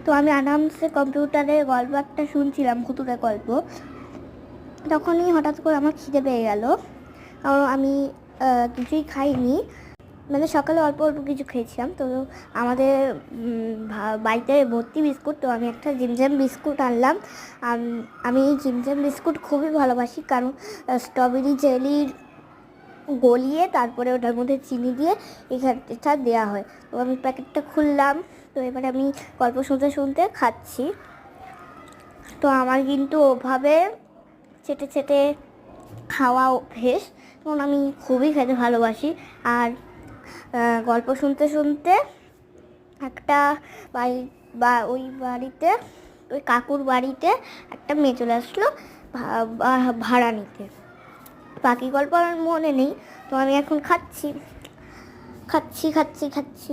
তো আমি আরামসে কম্পিউটারে গল্প একটা শুনছিলাম, ভুতুড়ে গল্প। তখনই হঠাৎ করে আমার খিদে পেয়ে গেল। আমি কিছুই খাইনি, মানে সকালে অল্প অল্প কিছু খেয়েছিলাম। তো আমাদের বাড়িতে ভর্তি বিস্কুট, তো আমি একটা জিমজাম বিস্কুট আনলাম। আমি জিমজাম বিস্কুট খুবই ভালোবাসি, কারণ স্ট্রবেরি জেলির গলিয়ে তারপরে ওটার মধ্যে চিনি দিয়ে এটা দেওয়া হয়। তো আমি প্যাকেটটা খুললাম। তো এবারে আমি গল্প শুনতে শুনতে খাচ্ছি। তো আমার কিন্তু ওভাবে চেটে চেটে খাওয়া অভ্যেস, কারণ আমি খুবই খেতে ভালোবাসি। আর গল্প শুনতে শুনতে একটা বাড়ি ওই বাড়িতে, ওই কাকুর বাড়িতে একটা মেয়ে চলে আসলো ভাড়া নিতে। বাকি গল্প আমার মনে নেই। তো আমি এখন খাচ্ছি খাচ্ছি খাচ্ছি খাচ্ছি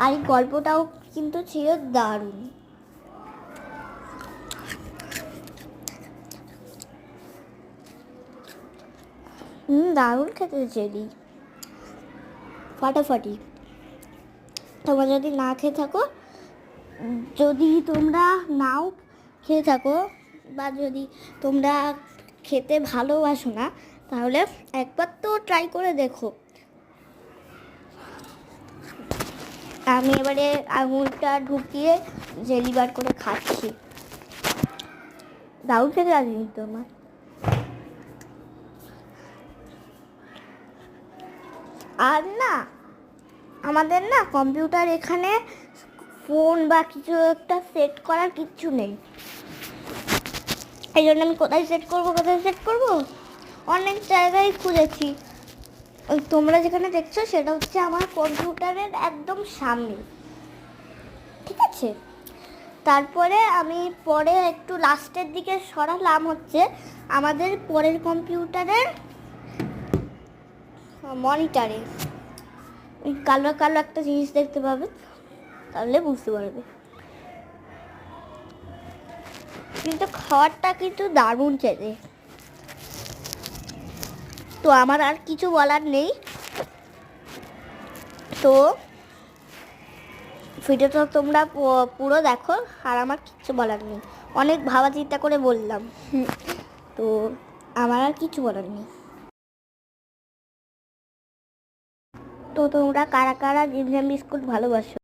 আর এই গল্পটাও কিন্তু ছিল দারুণ। দারুণ খেতে জেলি, ফাটাফাটি। তোমরা যদি না খেয়ে থাকো, যদি তোমরা নাও খেয়ে থাকো, বা যদি তোমরা খেতে ভালোবাসো না, তাহলে একবার তো ট্রাই করে দেখো। আমি এবারে আঙুলটা ঢুকিয়ে জেলি বার করে খাচ্ছি। দারুণ খেতে লাগে কিন্তু আমার। আর না, আমাদের না কম্পিউটার এখানে ফোন বা কিছু একটা সেট করার কিচ্ছু নেই। এই জন্য আমি কোথায় সেট করবো অনেক জায়গায় খুঁজেছি। ওই তোমরা যেখানে দেখছো সেটা হচ্ছে আমার কম্পিউটারের একদম সামনে, ঠিক আছে? তারপরে আমি পরে একটু লাস্টের দিকে সরালাম হচ্ছে আমাদের পরের কম্পিউটারের মনিটরে। ওই কালো কালো একটা জিনিস দেখতে পাবে, তাহলে বুঝতে পারবে। কিন্তু খাবারটা কিন্তু দারুণ খেতে। তো আমার আর কিছু বলার নেই। তো ভিডিওটা তোমরা পুরো দেখো, আর আমার কিচ্ছু বলার নেই। অনেক ভাবা চিন্তা করে বললাম। তো আমার আর কিছু বলার নেই। তো তোমরা কারা কারা জিমজাম বিস্কুট ভালোবাসো?